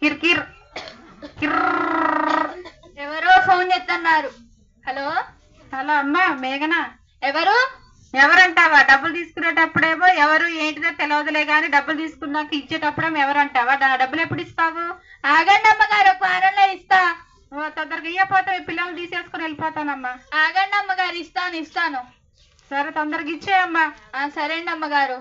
కిర్కిర్ ఎవరో ఫోన్ చేస్తున్నారు. Hello hello అమ్మా మేఘనా. ఎవరంటావా? డబ్బులు తీసుకునేటప్పుడేమో ఎవరు ఏంటిదో తెలియదులే గాని డబ్బులు తీసుకున్నాక ఇచ్చేటప్పుడేమో ఎవరంటావా? డబ్బులు ఎప్పుడు ఇస్తావు? ఆగండి అమ్మగారు, ఒక వారంలో ఇస్తా. తొందరగా ఇయ్యపోతే పిల్లల్ని తీసేసుకుని వెళ్ళిపోతానమ్మా. ఆగండి అమ్మగారు, ఇస్తాను. సరే తొందరగా ఇచ్చేయమ్మా. సరే అండి అమ్మగారు.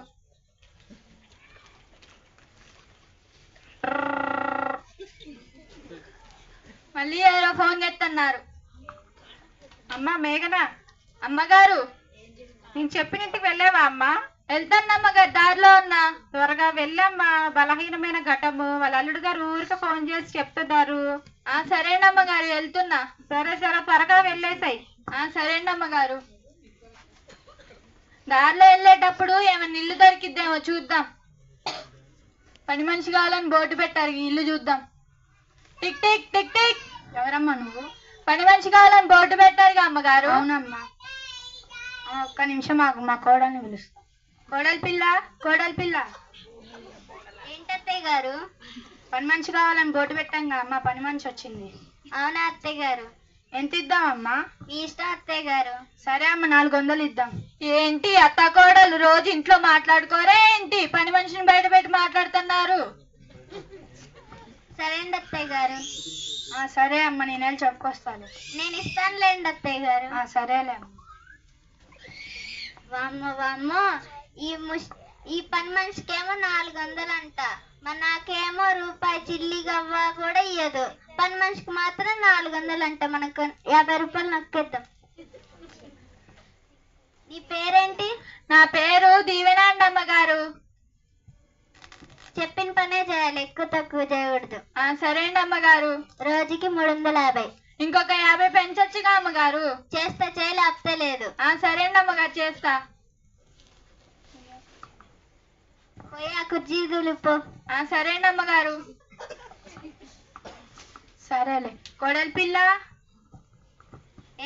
మళ్ళీ ఎవరో ఫోన్ చేస్తున్నారు. అమ్మా మేఘనా. అమ్మగారు, నేను చెప్పినట్టుకు వెళ్ళావా అమ్మా? వెళ్తాను అమ్మగారు, దారిలో ఉన్నా. త్వరగా వెళ్ళమ్మా, బలహీనమైన ఘటము. వాళ్ళ అల్లుడు గారు ఊరికి ఫోన్ చేసి చెప్తున్నారు. సరేనమ్మగారు, వెళ్తున్నా. సరే త్వరగా వెళ్ళేసాయి. సరేనమ్మగారు. దారిలో వెళ్ళేటప్పుడు ఏమైనా ఇల్లు దొరికిద్దేమో చూద్దాం. పని మనిషి కావాలని బోర్డు పెట్టారు, ఇల్లు చూద్దాం. Tick tick tick tick. ఎవరమ్మా నువ్వు? పని మనిషి కావాలని బోర్డు పెట్టారుగా అమ్మగారు. అవునమ్మా. ఒక్క నిమిషం ఆగు, మా కోడల్ని పిలుస్తా. కోడలి పిల్ల. ఏంటత్తయ్య గారు? పని మనిషి కావాలని బోర్డు పెట్టాంగా అమ్మా, పని మనిషి వచ్చింది. అవునా అత్తయ్య గారు? ఎంత ఇద్దామమ్మా? మీ ఇష్టం అత్తయ్య గారు. సరే అమ్మ, 400 ఇద్దాం. ఏంటి అత్త కోడలు రోజు ఇంట్లో మాట్లాడుకోరే ఏంటి? పని మనిషిని బయట పెట్టి మాట్లాడుతున్నారు. సరే అండి అత్తయ్య గారు. సరే అమ్మ, నేను వెళ్ళి చెప్పుకొస్తాను. నేను ఇస్తానులేండి అత్తయ్య గారు. సరేలే అమ్మ. వామ్మో ఈ పని మనిషికేమో 400 అంట, నాకేమో రూపాయి చిల్లి గవ్వ కూడా ఇయ్యదు. పని మనిషికి మాత్రం 400 అంట. మనకు 50 రూపాయలు నొక్కేద్దాం. నీ పేరేంటి? నా పేరు దీవెన అండి అమ్మగారు. చెప్పిన పనే చేయాలి, ఎక్కువ తక్కువ చేయకూడదు. సరేండి అమ్మగారు. రోజుకి 350. ఇంకొక 50 పెంచొచ్చుగా అమ్మగారు. చేస్తా, చేయలేకపోతే లేదు. సరేండి అమ్మగారు, చేస్తా. పోయి ఆ కుర్చీ దులుపు. సరేండి అమ్మగారు. సరేలే. కోడలి పిల్ల.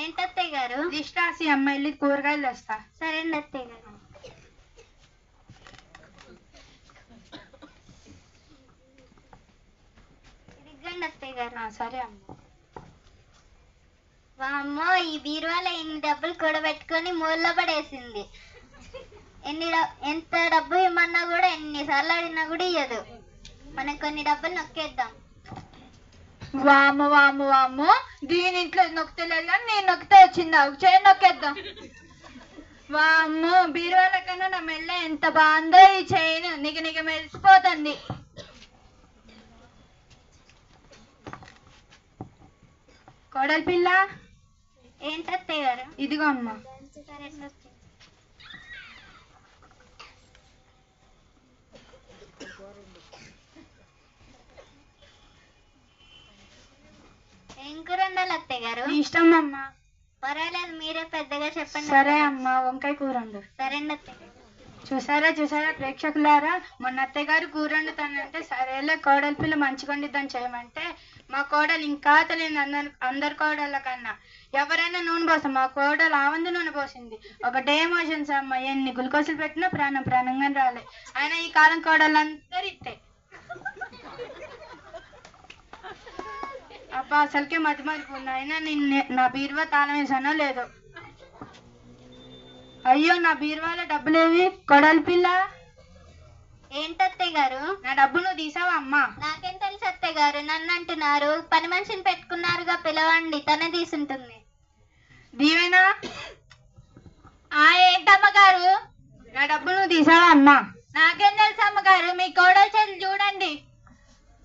ఏంటత్తయ్య గారు? లిస్ట్ రాసి అమ్మ, వెళ్ళి కూరగాయలు తెస్తా. సరేండి అత్తయ్య గారు. ఇదిగోండి అత్తయ్య గారు. సరే అమ్మ. వామ్మో, ఈ బీరువాలో ఇన్ని డబ్బులు కూడబెట్టుకొని మూలలో పడేసింది. ఎంత డబ్బు ఇమ్మన్నా కూడా, ఎన్నిసార్లు అడిగినా కూడా ఇయ్యదు. మనం కొన్ని డబ్బులు నొక్కేద్దాం. వామ్మో, దీని ఇంట్లో నొక్కలేదు కానీ నేను నొక్కితే వచ్చిందా? చైన్ నొక్కేద్దాం. వామ్మో, బీరువాల కన్నా నా మెల్ల ఎంత బాగుందో ఈ చైన్. నీకు మెరిసిపోతుంది. కోడలి పిల్ల. ఏంటత్తయ్య గారు? ఇదిగో అమ్మా. ఏం కూర వండాలి అత్తయ్య గారు? ఇష్టం అమ్మా. పర్వాలేదు, మీరే పెద్దగా చెప్పండి. సరే అమ్మా, వంకాయ కూర వండు. సరేండి అత్తయ్య. చూసారా ప్రేక్షకులారా, మొన్న అత్తయ్య గారు కూర వండుతానంటే సరేలే కోడలి పిల్ల మంచిగా వండిద్దని చేయమంటే మా కోడలు ఇంకా తెలియదు అందరి కోడళ్ళ కన్నా. ఎవరైనా నూనె పోస్తాం, మా కోడలు ఆవంది నూనె పోసింది. ఒకటే ఎమోషన్స్ అమ్మ, ఎన్ని గుల్కోసులు పెట్టినా ప్రాణంగా రాలే. అయినా ఈ కాలం కోడళ్ళందరూ ఇట్టే. అబ్బా, అసలుకే మతిమరుపు. అయినా నా బీరువా తాళం వేసానో లేదో. అయ్యో, నా బీరువాలో డబ్బులేవి? కోడలి పిల్ల. ఏంటత్తయ్య గారు? నా డబ్బు నువ్వు తీసావా అమ్మా? నాకేం తెలుసు అత్తయ్య గారు, నన్ను అంటున్నారు. పని మనిషిని పెట్టుకున్నారుగా, పిలవండి, తనే తీసుంటుంది. దీవేనా. ఏంటమ్మగారు? నా డబ్బు నువ్వు తీసావా అమ్మా? నాకేం తెలుసు అమ్మగారు, మీ కోడలు చెల్లి చూడండి.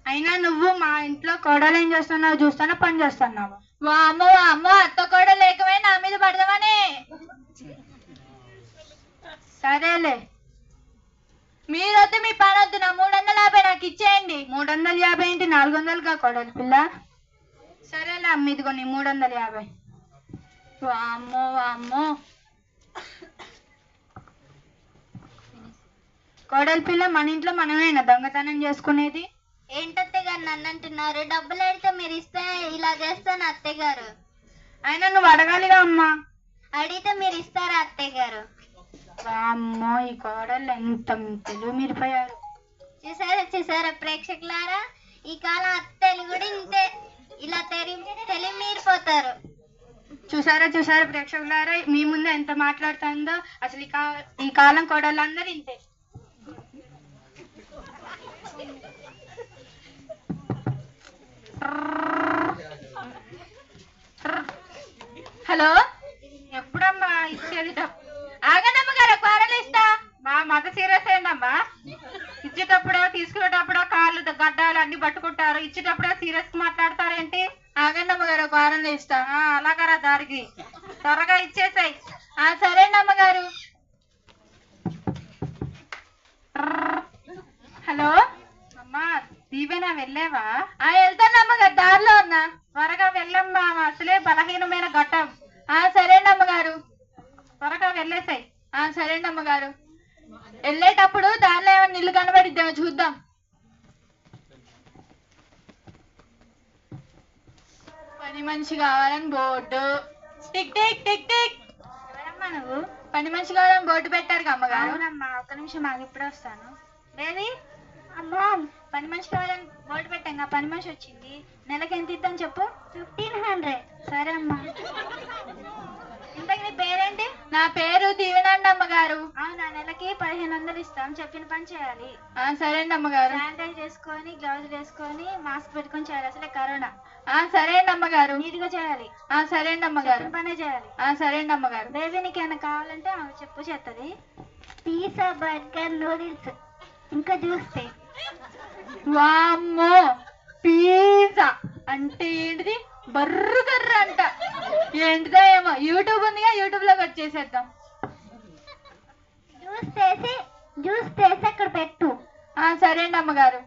అయినా నువ్వు మా ఇంట్లో కోడలు ఏం చేస్తున్నావు చూస్తానా, పని చేస్తున్నావు? వామ్మో, అత్త కోడలు లేకమే నా మీద పడదామని. సరేలే, మీరొద్దు, మీ పని వద్దు. నా 350 నాకు ఇచ్చేయండి. 350 ఏంటి? 400గా కోడలి పిల్ల. సరేలే అమ్మ, ఇదిగో నీ 350. వామ్మో. కోడలి పిల్ల, మన ఇంట్లో మనమేనా దొంగతనం చేసుకునేది? ఏంటత్తయ్య గారు నన్ను అంటున్నారు? డబ్బులు అడిగితే మీరు ఇస్తే ఇలా చేస్తాను అత్తయ్య గారు. అయినా నువ్వు అడగాలిగా అమ్మా. అడిగితే మీరు ఇస్తారా అత్తయ్య గారు? అమ్మో, ఈ కోడళ్ళు ఎంత తెలుగు మీరిపోయారు. చూసారా ప్రేక్షకులారా, ఈ కాలం అత్తలు కూడా ఇంతే, ఇలా తెలివి మీరిపోతారు. చూసారా ప్రేక్షకులారా, మీ ముందు ఎంత మాట్లాడుతుందో. అసలు ఈ కాలం కోడళ్ళందరూ ఇంతే. హలో, ఎప్పుడమ్మా ఇచ్చేది? ఆగండమ్మ గారు, కూరలు ఇస్తా. మా మత సీరియస్ అయిందమ్మా. ఇచ్చేటప్పుడో తీసుకునేటప్పుడో కాళ్ళు గడ్డాలు అన్ని పట్టుకుంటారు, ఇచ్చేటప్పుడో సీరియస్ మాట్లాడతారేంటి? ఆగండమ్మ గారు, కూరలు ఇస్తా. అలాగరా, దారికి త్వరగా ఇచ్చేసాయి. సరేనమ్మ గారు. హలో అమ్మా, దీవేనా వెళ్ళేవా? వెళ్తానమ్మ గారు, దారిలో ఉన్నా. త్వరగా వెళ్ళమ్మా, అసలే బలహీనమైన ఘట్టం. సరేనమ్మ గారు, త్వరగా వెళ్ళేసాయి. సరేనమ్మ గారు. వెళ్ళేటప్పుడు దారిలో ఏమైనా నీళ్ళు కనబడిద్దామో చూద్దాం. పని మనిషి కావాలని board. Tick tick tick tick. ఎవరమ్మా నువ్వు? పని మనిషి కావాలని బోర్డు పెట్టారు అమ్మగారు. అవునమ్మా, ఒక్క నిమిషం ఆగి, ఇప్పుడే వస్తాను. బేబీ, అమ్మా, పని మనిషి కావాలని బోర్డు పెట్టాం, పని మనిషి వచ్చింది. నెలకి ఎంత ఇద్దాం చెప్పు? 1500. సరే అమ్మా. ఇంతకు నీ పేరేంటి? నా పేరు దీవెనండి అమ్మగారు. అవునా, నెలకి 1500 ఇస్తాం, చెప్పిన పని చేయాలి. సరేండి అమ్మగారు. శానిటైజ్ చేసుకొని, గ్లౌజులు వేసుకొని, మాస్క్ పెట్టుకొని చేయాలి, అసలే కరోనా. సరేండి అమ్మగారు. నీట్గా చేయాలి. సరేండి అమ్మగారు. పనే చేయాలి. సరేండి అమ్మగారు. బేబీ నీకు ఏమైనా కావాలంటే చెప్పు, చేస్తుంది. పిజ్జా, బర్గర్, నూడిల్స్, ఇంకా చూస్తే. వామ్మో, పిజ్జా అంటే ఏంటిది? బర్గర్ అంట. ఏంటిదో ఏమో. యూట్యూబ్ ఉందిగా, యూట్యూబ్ లోకి వచ్చేసేద్దాం. జ్యూస్ చేసి అక్కడ పెట్టు. సరేండి అమ్మగారు.